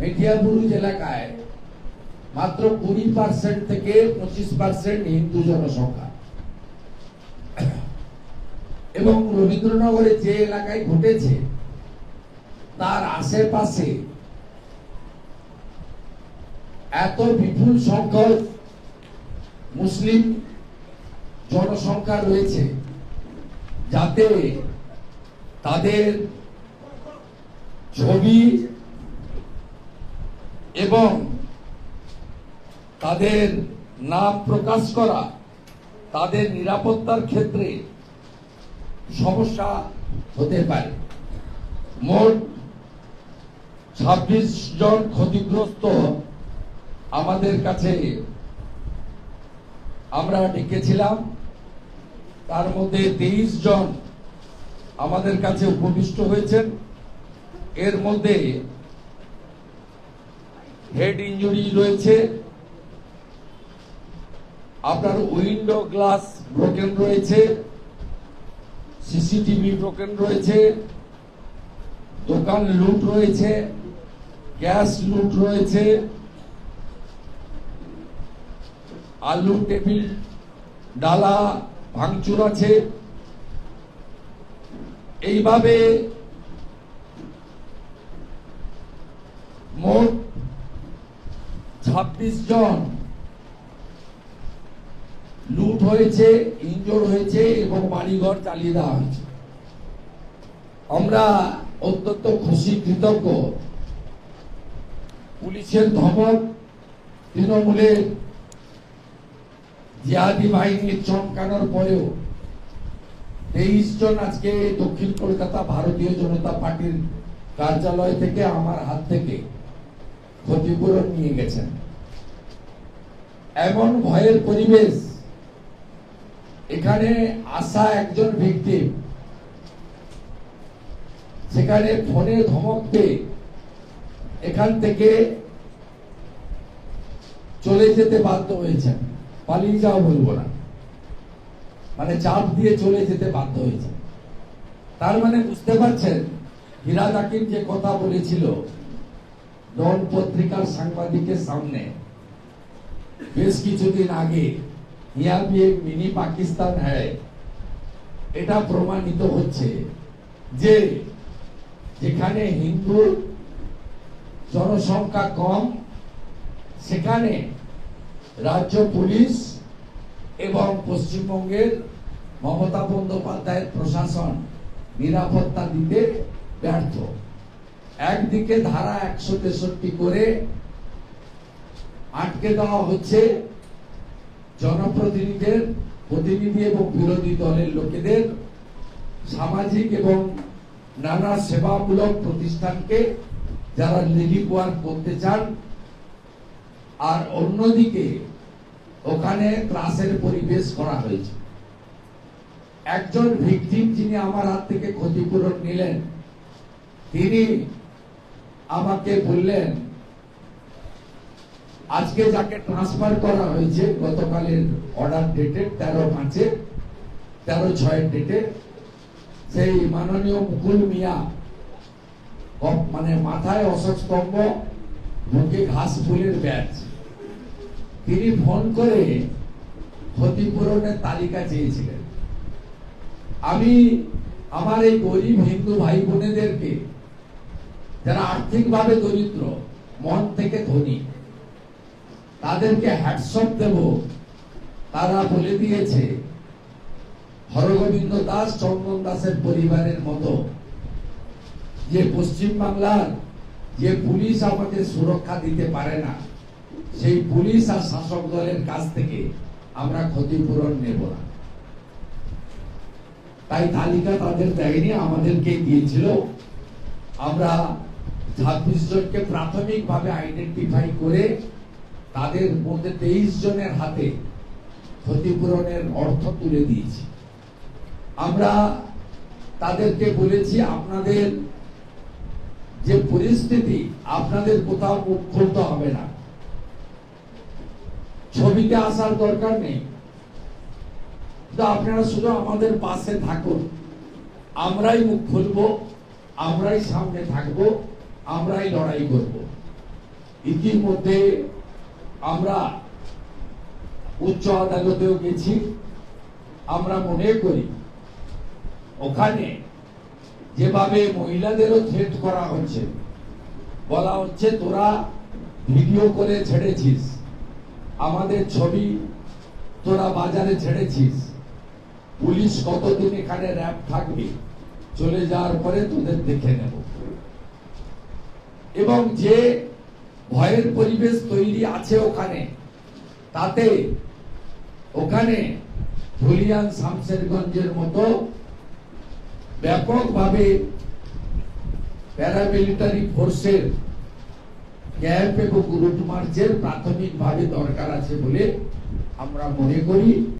মেটিয়াবুরুজ এলাকায় মাত্র 20% থেকে 25% হিন্দু জনসংখ্যা, এবং রবীন্দ্রনগরে যে এলাকায় ঘটেছে তার আশেপাশে এত বিপুল সংখ্যক মুসলিম জনসংখ্যা রয়েছে যাতে তাদের ছবি এবং তাদের নাম প্রকাশ করা তাদের নিরাপত্তার ক্ষেত্রে সমস্যা হতে পারে। মোট 26 জন ক্ষতিগ্রস্ত আমাদের কাছে আমরা ডেকেছিলাম, তার মধ্যে 23 জন আমাদের কাছে উপবিষ্ট হয়েছেন। এর মধ্যে হেড ইনজুরি রয়েছে, আপনার উইন্ডো গ্লাস ব্রোকেন রয়েছে, সিসিটিভি ব্রোকেন রয়েছে, দোকান লুট রয়েছে, গ্যাস লুট রয়েছে, আলু টেবিল ডালা ভাঙচুর আছে। এইভাবে মোট 26 জন লুট হয়েছে, ইনজোর হয়েছে এবং বাড়িঘর জ্বালিয়ে দেওয়া হয়েছে। আমরা অত্যন্ত খুশি, কৃতজ্ঞ। পুলিশের ধমক, তৃণমূলের জিহাদি বাহিনীর চমকানোর পরেও 23 জন আজকে দক্ষিণ কলকাতা ভারতীয় জনতা পার্টির কার্যালয় থেকে আমার হাত থেকে ক্ষতিপূরণ নিয়ে গেছেন। এমন ভয়ের পরিবেশ, এখানে আসা একজন ভিকটিম সেখানে ফোনে ধমক পেয়ে এখান থেকে চলে যেতে বাধ্য হয়েছেন। পালিয়ে যাওয়া বলবো না, মানে চাপ দিয়ে চলে যেতে বাধ্য হয়েছে। তার মানে বুঝতে পারছেন হীরা জাকির যে কথা বলেছিল ডন পত্রিকার সাংবাদিকের সামনে বেশ কিছুদিন আগে, ইয়া ভি এক মিনি পাকিস্তান হ্যায়, এটা প্রমাণিত হচ্ছে যে যেখানে হিন্দু জনসংখ্যা কম সেখানে রাজ্য পুলিশ এবং পশ্চিমবঙ্গের মমতা বন্দ্যোপাধ্যায়ের প্রশাসন নিরাপত্তা দিতে ব্যর্থ। একদিকে ধারা 163 করে আটকে দেওয়া হচ্ছে জনপ্রতিনিধিদের, প্রতিনিধি এবং বিরোধী দলের লোকেদের সামাজিক এবং নানা সেবামূলক প্রতিষ্ঠানকে যারা রিলিফ ওয়ার্ক করতে চান, আর অন্যদিকে ওখানে ত্রাসের পরিবেশ করা হয়েছে। একজন ভিকটিম যিনি আমার হাত থেকে ক্ষতিপূরণ নিলেন, তিনি আমাকে বললেন আজকে যাকে ট্রান্সফার করা হয়েছে গতকালের অর্ডার ডেটে 13/5 13/6 ডেটে, সেই মাননীয় মুকুল মিয়া, মানে মাথায় অশোক স্তম্ভ, মুখে ঘাস ফুলের ব্যাচ, তিনি ফোন করে ক্ষতিপূরণের তালিকা চেয়েছিলেন। আমি আমার এই গরিব হিন্দু ভাই বোনেদেরকে যারা আর্থিকভাবে দরিদ্র, মন থেকে ধনী, তাদেরকে হ্যাটসঅপ দেব। তারা বলে দিয়েছে হরগোবিন্দ দাস, চন্দন দাসের পরিবারের মতো যে পশ্চিম বাংলার যে পুলিশ আমাদের সুরক্ষা দিতে পারে না, সেই পুলিশ আর শাসক দলের কাছ থেকে আমরা ক্ষতিপূরণ নেব না। তাই তালিকা তাদের দেয়নি, আমাদেরকে দিয়েছিল। আমরা 26 জনকে প্রাথমিকভাবে আইডেন্টিফাই করে তাদের মধ্যে 23 জনের হাতে ক্ষতিপূরণের অর্থ তুলে দিয়েছি। আমরা তাদেরকে বলেছি আপনাদের যে পরিস্থিতি, আপনাদের কোথাও মুখ খুলতে হবে না, ছবিতে আসার দরকার নেই, আপনারা শুধু আমাদের পাশে থাকুন, আমরাই মুখ খুলবো, আমরাই সামনে থাকবো, আমরাই লড়াই করব। ইতিমধ্যে আমরা উচ্চ আদালতেও গেছি। আমরা মনে করি ওখানে যেভাবে মহিলাদেরও থ্রেট করা হচ্ছে, বলা হচ্ছে তোরা ভিডিও করে ছেড়েছিস, আমাদের ছবি তোরা বাজারে ছেড়েছিস, পুলিশ কতদিন এখানে র্যাব থাকবে, চলে যাওয়ার পরে তোদের দেখে নেব। এবং যে ভয়ের পরিবেশ তৈরি আছে ওখানে, তাতে ওখানে ধুলিয়ান শামশেরগঞ্জের মতো ব্যাপকভাবে প্যারামিলিটারি ফোর্সের ক্যাম্প এবং রুট মার্চের প্রাথমিকভাবে দরকার আছে বলে আমরা মনে করি।